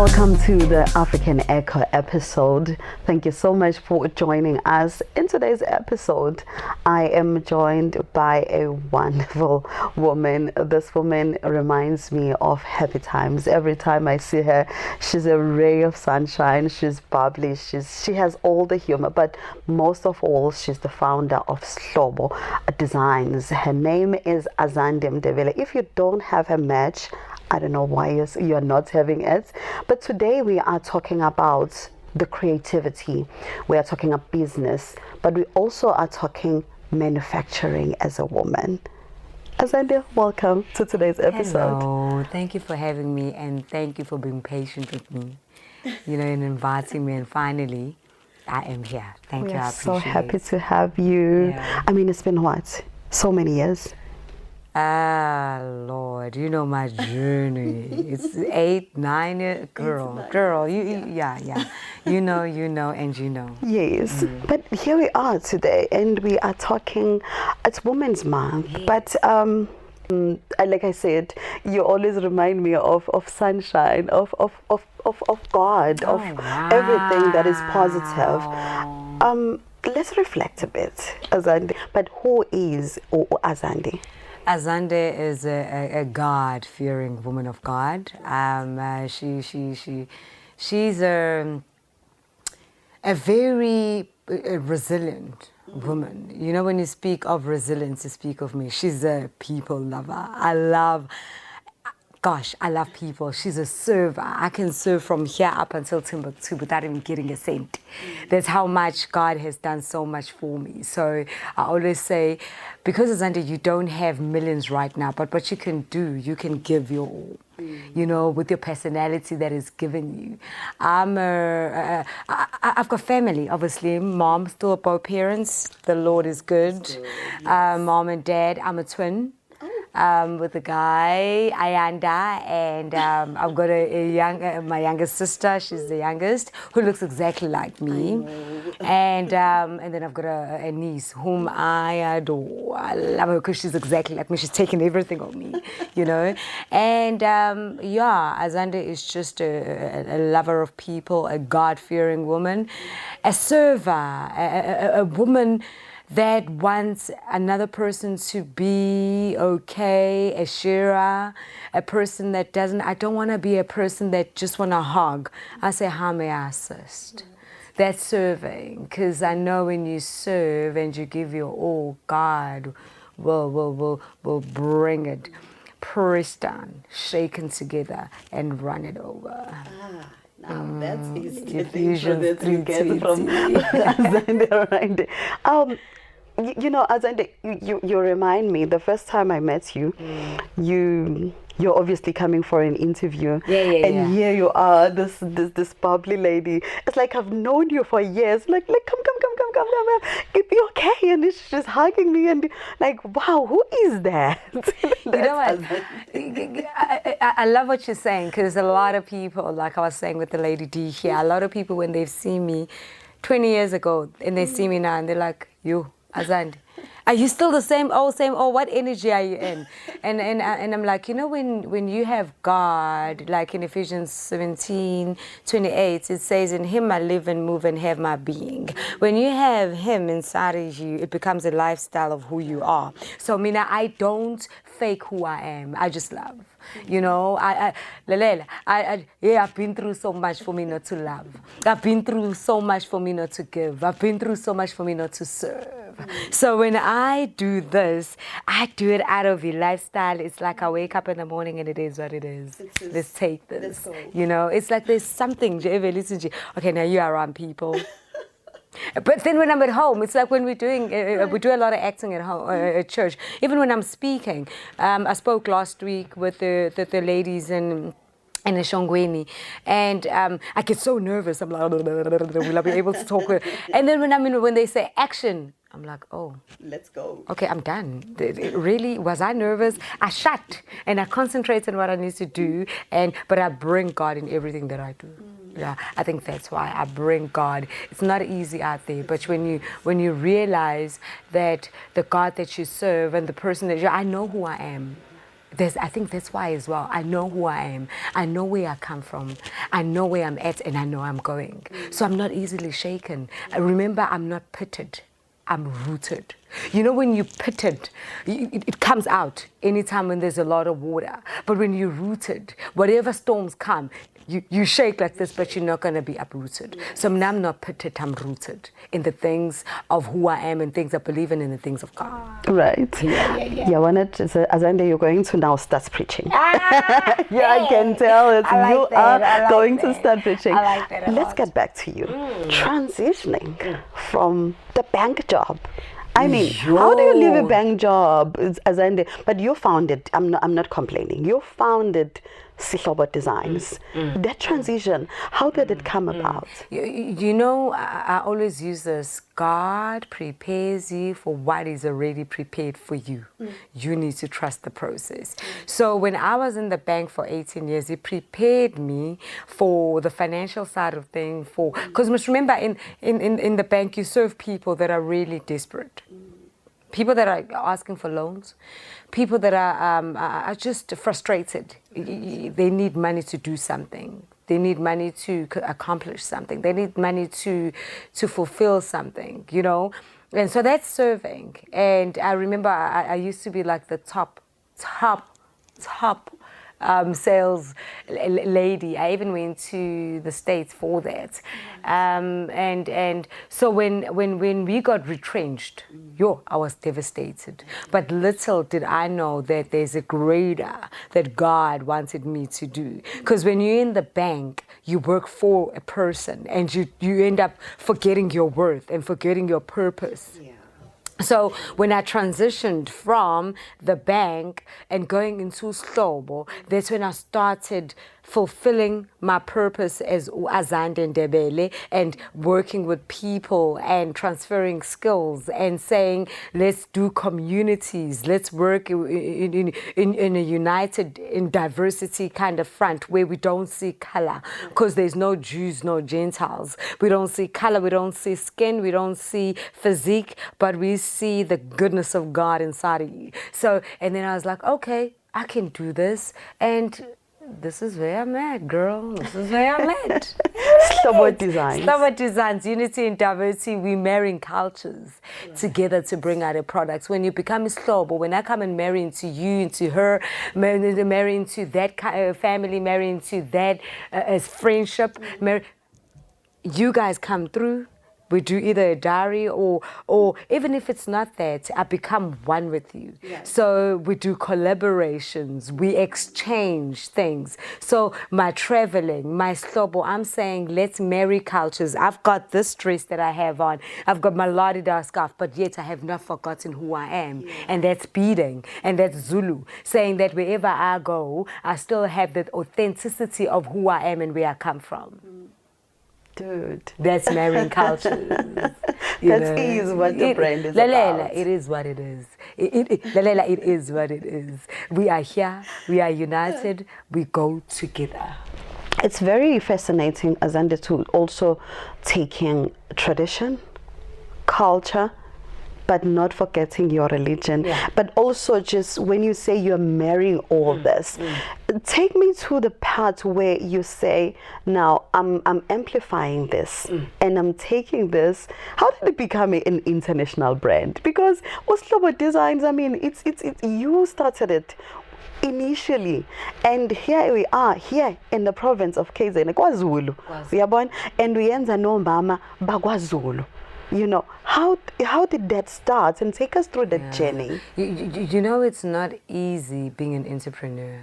Welcome to the African Echo episode. Thank you so much for joining us. In today's episode, I am joined by a wonderful woman. This woman reminds me of happy times. Every time I see her, she's a ray of sunshine. She's bubbly. She has all the humor, but most of all, she's the founder of Shlobo Designs. Her name is Azande Ndebele. If you don't have her match, I don't know why you're not having it, but today we are talking about the creativity. We are talking about business, but we also are talking manufacturing as a woman. Azande, welcome to today's episode. Hello, thank you for having me, and thank you for being patient with me, and inviting me, and finally, I am here. Thank you, I appreciate it. So happy to have you. Yeah. I mean, it's been what? So many years? Ah, Lord, you know my journey. It's 8, 9 years. Girl, yeah. You know, and you know. Yes, but here we are today, and we are talking, it's Women's Month, Yes. but like I said, you always remind me of sunshine, of God, of everything that is positive. Let's reflect a bit, Azande. But who is Azande? Azande is a God-fearing woman of God. She's a very resilient woman. You know, when you speak of resilience, you speak of me. She's a people lover. I love people. She's a server. I can serve from here up until Timbuktu without even getting a cent. That's how much God has done so much for me. So I always say, because Azande, you don't have millions right now, but what you can do, you can give your all. With your personality that is given you. I've got family, obviously. Mom, still both parents. The Lord is good. Yes. Mom and dad. I'm a twin. With a guy, Ayanda, and I've got my youngest sister. She's the youngest, who looks exactly like me, and then I've got a niece whom I adore. I love her because she's exactly like me. She's taken everything of me, and Azande is just a lover of people, a God-fearing woman, a server, a woman that wants another person to be okay, a sharer, a person that doesn't, I don't want to be a person that just want to hug. I say, how may I assist? That's serving, because I know when you serve and you give your all, God will bring it pressed down, shaken together, and run it over. Now that's easy. Ephesians that you get from Azande, right? Azande, you remind me, the first time I met you, you're obviously coming for an interview. And here you are, this bubbly lady. It's like I've known you for years. Like come. It'd be okay. And she's just hugging me and like, wow, who is that? You know what? I love what you're saying, because a lot of people, like I was saying with the lady D here, a lot of people, when they've seen me 20 years ago and they see me now and they're like, you, Azande, are you still the same old, what energy are you in? And I'm like, when you have God, like in Ephesians 17:28, it says, in him I live and move and have my being. When you have him inside of you, it becomes a lifestyle of who you are. So Mina, I don't fake who I am. I just love. I've been through so much for me not to love. I've been through so much for me not to give. I've been through so much for me not to serve. So when I do this, I do it out of a lifestyle. It's like I wake up in the morning and it is what it is. Let's take this. It's like there's something. Okay, now you are around people. But then when I'm at home, it's like when we do a lot of acting at home, at church. Even when I'm speaking, I spoke last week with the ladies in the Shongweni, and I get so nervous. I'm like, will I be able to talk with? And then when they say action, I'm like, oh, let's go. Okay, I'm done. Really, was I nervous? I shut and I concentrate on what I need to do, but I bring God in everything that I do. Yeah, I think that's why I bring God. It's not easy out there, but when you realize that the God that you serve and the person that I know who I am. I think that's why as well. I know who I am. I know where I come from. I know where I'm at, and I know I'm going. So I'm not easily shaken. Remember, I'm not pitted. I'm rooted. You know, when you're pitted, it comes out anytime when there's a lot of water. But when you're rooted, whatever storms come, you shake like this, but you're not going to be uprooted. So now I'm not pitted, I'm rooted in the things of who I am and things I believe in and the things of God. Right. Yeah, when Azande, you're going to now start preaching. I can tell it. You are going to start preaching. I like that. Let's get back to you. Transitioning from the bank job. I mean, how do you leave a bank job, Azande? But you founded, I'm not complaining, you founded Shlobo Designs. That transition, how did it come about? You know, I always use this. God prepares you for what is already prepared for you. You need to trust the process. So when I was in the bank for 18 years, it prepared me for the financial side of things. Because must remember, in the bank, you serve people that are really desperate. People that are asking for loans, people that are just frustrated. They need money to do something. They need money to accomplish something. They need money to fulfill something, you know. And so that's serving. And I remember I used to be like the top sales lady. I even went to the States for that. And so when we got retrenched, I was devastated. But little did I know that there's a greater that God wanted me to do. Because when you're in the bank, you work for a person and you end up forgetting your worth and forgetting your purpose. Yeah. So when I transitioned from the bank and going into Shlobo, that's when I started fulfilling my purpose as Azande Ndebele and working with people and transferring skills and saying, let's do communities, let's work in a united, in diversity kind of front where we don't see color, because there's no Jews, no Gentiles. We don't see color, we don't see skin, we don't see physique, but we see the goodness of God inside of you. So, and then I was like, okay, I can do this. And this is where I'm at, girl. This is where I'm at. Shlobo Designs. Shlobo Designs, unity and diversity. We marrying cultures together to bring out our products. When you become a Shlobo, when I come and marry into you, into her, marry into that family, marry into that as friendship, you guys come through. We do either a diary or even if it's not that, I become one with you. Yes. So we do collaborations, we exchange things. So my traveling, my Shlobo, I'm saying let's marry cultures. I've got this dress that I have on. I've got my Ladida scarf, but yet I have not forgotten who I am. Yeah. And that's beading, and that's Zulu, saying that wherever I go, I still have that authenticity of who I am and where I come from. Dude. That's marrying cultures. That is what the brand is about. It is what it is. It is what it is. We are here, we are united, we go together. It's very fascinating, Azande, to also taking tradition, culture, but not forgetting your religion. Yeah. But also just when you say you're marrying all this, take me to the part where you say, now I'm amplifying this and I'm taking this. How did it become an international brand? Because Shlobo Designs, I mean, it's you started it initially, and here we are here in the province of KZN, KwaZulu. We are born and we enza no mama bakwaZulu. You know, how did that start? And take us through that journey. You know, it's not easy being an entrepreneur.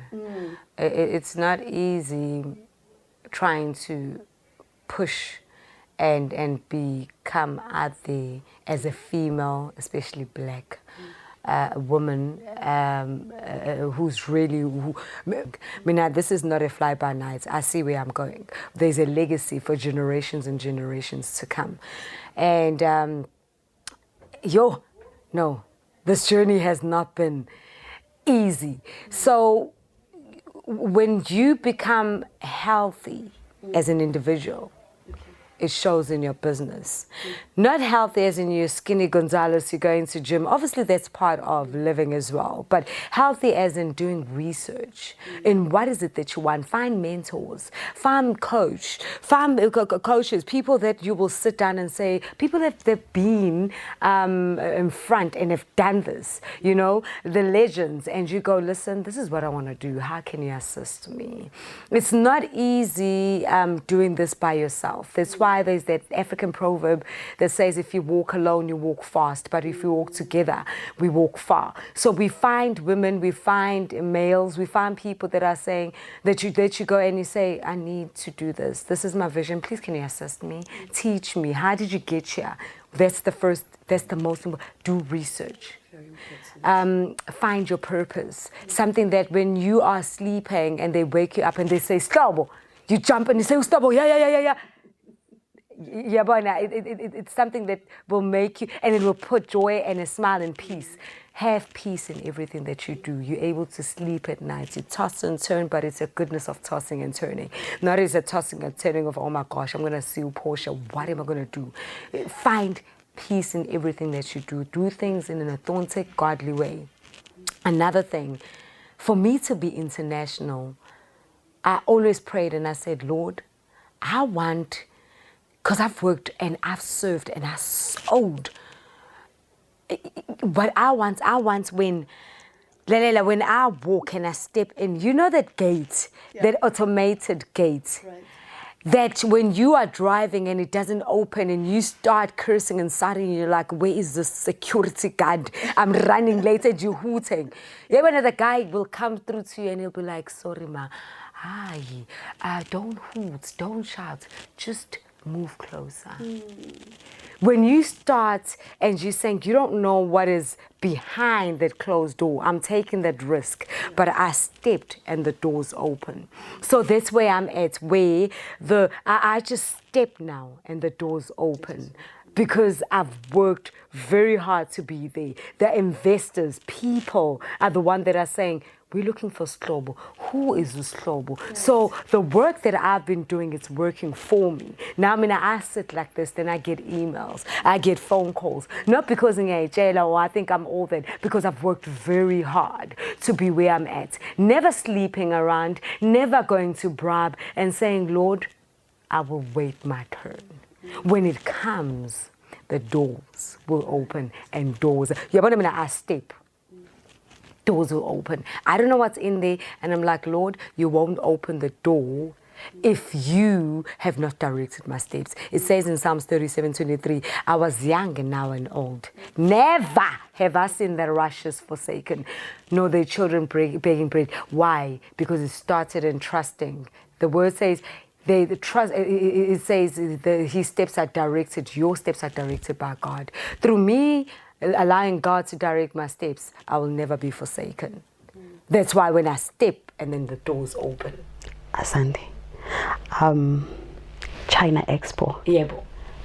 It's not easy trying to push and become out there as a female, especially black. A woman who's really, this is not a fly-by-night. I see where I'm going. There's a legacy for generations and generations to come. And this journey has not been easy. So when you become healthy as an individual, it shows in your business. Not healthy as in you're skinny Gonzalez, you're going to gym. Obviously, that's part of living as well. But healthy as in doing research in what is it that you want. Find mentors, find coaches, people that you will sit down and say, people that they've been in front and have done this, you know, the legends. And you go, listen, this is what I want to do. How can you assist me? It's not easy doing this by yourself. That's why there's that African proverb that says if you walk alone, you walk fast, but if you walk together, we walk far. So we find women, we find males, we find people that are saying that you go and you say, I need to do this. This is my vision. Please, can you assist me? Teach me. How did you get here? That's the most important. Do research. Find your purpose. Something that when you are sleeping and they wake you up and they say, Shlobo, you jump and you say, Shlobo, yeah. Yeah, but it's something that will make you, and it will put joy and a smile and peace. Have peace in everything that you do. You're able to sleep at night. You toss and turn, but it's a goodness of tossing and turning. Not as a tossing and turning of, oh my gosh, I'm going to sue Portia. What am I going to do? Find peace in everything that you do. Do things in an authentic, godly way. Another thing, for me to be international, I always prayed and I said, Lord, I want, because I've worked and I've served and I sold. But I want when I walk and I step in, you know that gate, that automated gate, that when you are driving and it doesn't open and you start cursing and suddenly you're like, where is the security guard? I'm running late and you're hooting. Yeah, when the guy will come through to you and he'll be like, sorry ma, don't hoot, don't shout, just move closer. When you start and you're saying you don't know what is behind that closed door, I'm taking that risk, but I stepped and the door's open. So that's where I'm at, where I just step now and the door's open. Because I've worked very hard to be there. The investors, people are the ones that are saying, we're looking for Shlobo. Who is this Shlobo? Yes. So the work that I've been doing, it's working for me. Now, I sit like this, then I get emails, I get phone calls. Not because I'm a jailer or I think I'm all that, because I've worked very hard to be where I'm at. Never sleeping around, never going to bribe and saying, Lord, I will wait my turn. When it comes, the doors will open and doors. I step. Doors will open. I don't know what's in there, and I'm like, Lord, you won't open the door if you have not directed my steps. It says in Psalms 37:23, I was young and now I'm old. Never have I seen the righteous forsaken, nor their children begging bread. Why? Because it started in trusting. The word says, the trust. It says his steps are directed. Your steps are directed by God. Through me allowing God to direct my steps, I will never be forsaken. That's why when I step and then the doors open. Azande, China Expo. Yebo.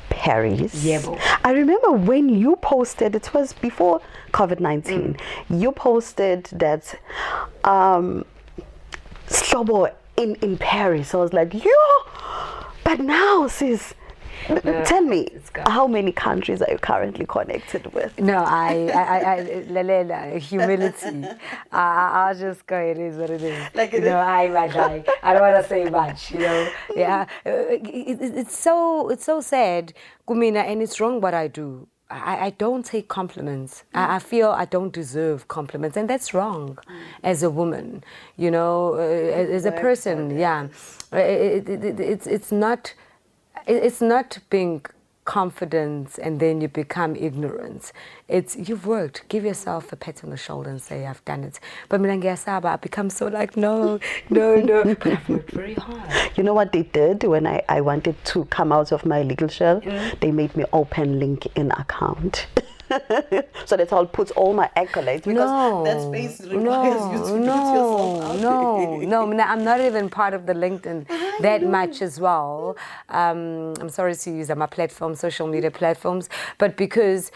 Paris. Yebo. I remember when you posted, it was before COVID-19, you posted that Shlobo in Paris. I was like, but now sis, tell me, how many countries are you currently connected with? No, humility. I'll just go, it is what it is. I don't want to say much, Yeah, it's so sad, Kumina, and it's wrong what I do. I don't take compliments. I feel I don't deserve compliments, and that's wrong as a woman, as a person. Yeah, it's not being confident and then you become ignorant. It's you've worked. Give yourself a pat on the shoulder and say, I've done it. But I become so like, no. But I've worked very hard. You know what they did when I wanted to come out of my legal shell? They made me open LinkedIn account. So that's all puts all my accolades, because that space requires you to put yourself out no, I'm not even part of the LinkedIn that much as well. I'm sorry to use my platform, social media platforms, but because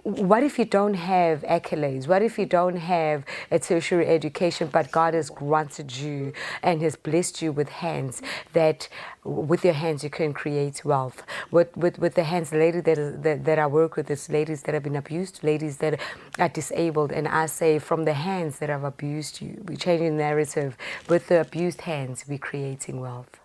what if you don't have accolades? What if you don't have a tertiary education, but God has granted you and has blessed you with hands that, with your hands you can create wealth. With the hands, the lady that I work with is ladies that have been abused, ladies that are disabled, and I say from the hands that have abused you, we're changing the narrative. With the abused hands, we're creating wealth.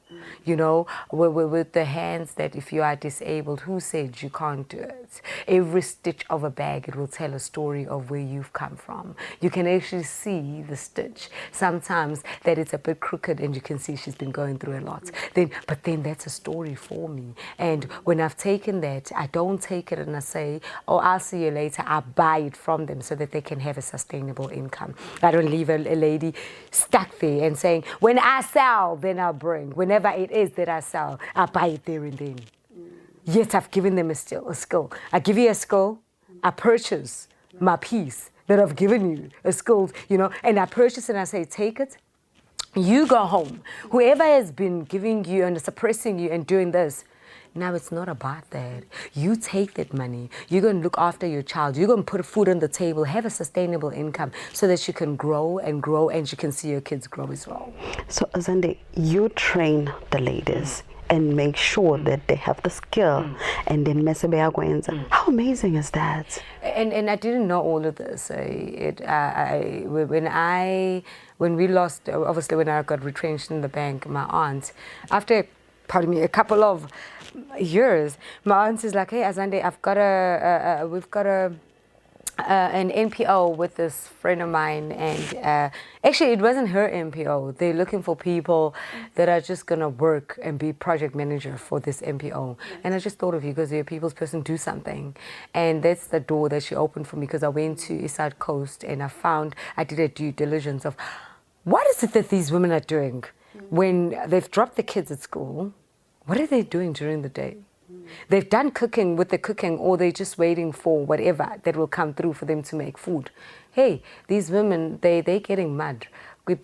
You know, with the hands that if you are disabled, who said you can't do it? Every stitch of a bag, it will tell a story of where you've come from. You can actually see the stitch. Sometimes that it's a bit crooked and you can see she's been going through a lot. But then that's a story for me. And when I've taken that, I don't take it and I say, oh, I'll see you later. I buy it from them so that they can have a sustainable income. I don't leave a lady stuck there and saying, when I sell, then I'll bring. Whenever it is that I sell, I buy it there and then. Yet I've given them a skill. I give you a skill, I purchase my piece that I've given you, a skill, you know, and I purchase it and I say, take it. You go home. Whoever has been giving you and suppressing you and doing this, now it's not about that. You take that money. You're going to look after your child. You're going to put food on the table, have a sustainable income so that you can grow and you can see your kids grow as well. So Azande, you train the ladies and make sure that they have the skill and then how amazing is that? And I didn't know all of this. When we lost, obviously when I got retrenched in the bank, my aunt, after a couple of years, my aunt is like, hey Azande, we've got an NPO with this friend of mine, and actually it wasn't her NPO. They're looking for people that are just gonna work and be project manager for this NPO. And I just thought of you because you're a people's person, do something. And that's the door that she opened for me, because I went to East Side Coast and I did a due diligence of what is it that these women are doing when they've dropped the kids at school. What are they doing during the day? They've done cooking with the cooking, or they're just waiting for whatever that will come through for them to make food. Hey, these women, they're getting mud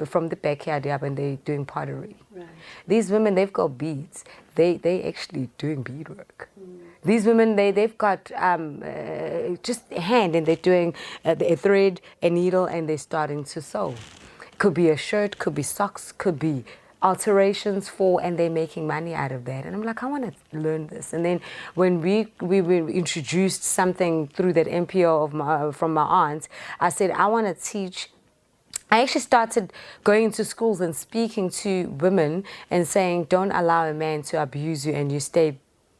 from the backyard and they're doing pottery. Right. These women, they've got beads. They actually doing beadwork. These women, they've got just a hand, and they're doing a thread, a needle, and they're starting to sew. Could be a shirt, could be socks, could be alterations for, and they're making money out of that. And I'm like, I want to learn this. And then when we were introduced something through that NPO from my aunt, I said, I want to teach. I actually started going into schools and speaking to women and saying, don't allow a man to abuse you and you stay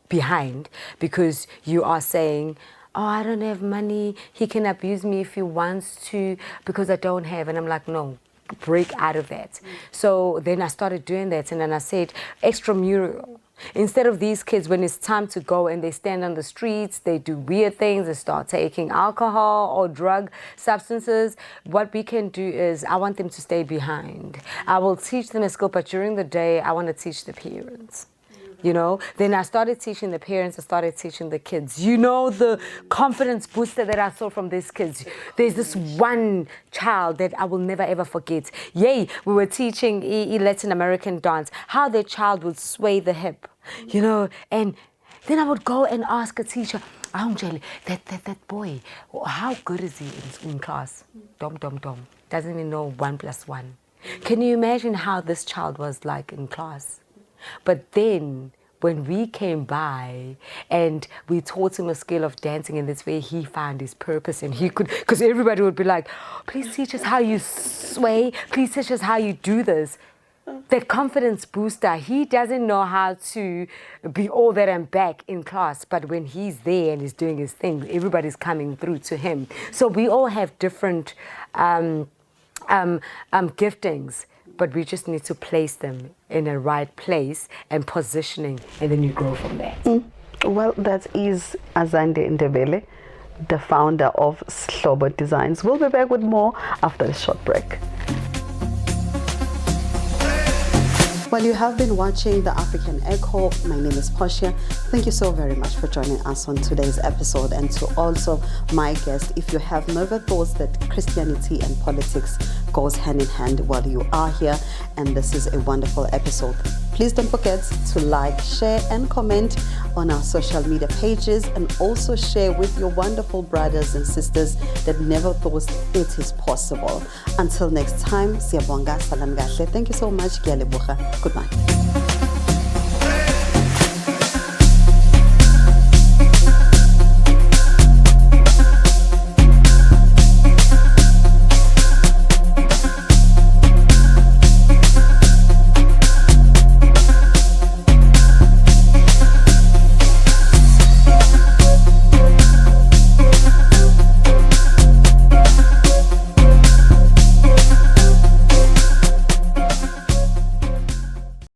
behind because you are saying, oh, I don't have money. He can abuse me if he wants to because I don't have. And I'm like, no. Break out of that. So then I started doing that, and then I said extramural. Instead of these kids, when it's time to go and they stand on the streets, they do weird things, they start taking alcohol or drug substances, what we can do is I want them to stay behind. I will teach them a skill, but during the day I want to teach the parents. You know, then I started teaching the parents, I started teaching the kids. You know, the confidence booster that I saw from these kids. There's this one child that I will never ever forget. We were teaching Latin American dance, how their child would sway the hip, you know, and then I would go and ask a teacher, that boy, how good is he in class? Dom. Doesn't even know 1 + 1. Can you imagine how this child was like in class? But then when we came by and we taught him a skill of dancing, and that's where he found his purpose, and he could, because everybody would be like, please teach us how you sway, please teach us how you do this. That confidence booster, he doesn't know how to be all that and back in class, but when he's there and he's doing his thing, everybody's coming through to him. So we all have different giftings, but we just need to place them in a right place and positioning, and then you grow from there. Well, that is Azande Ndebele, the founder of Shlobo Designs. We'll be back with more after a short break. Well, you have been watching The African Echo. My name is Portia. Thank you so very much for joining us on today's episode. And to also my guest, if you have never thought that Christianity and politics goes hand in hand, well, you are here, and this is a wonderful episode. Please don't forget to like, share, and comment on our social media pages, and also share with your wonderful brothers and sisters that never thought it is possible. Until next time, siyabonga, salam gahle. Thank you so much. Good night.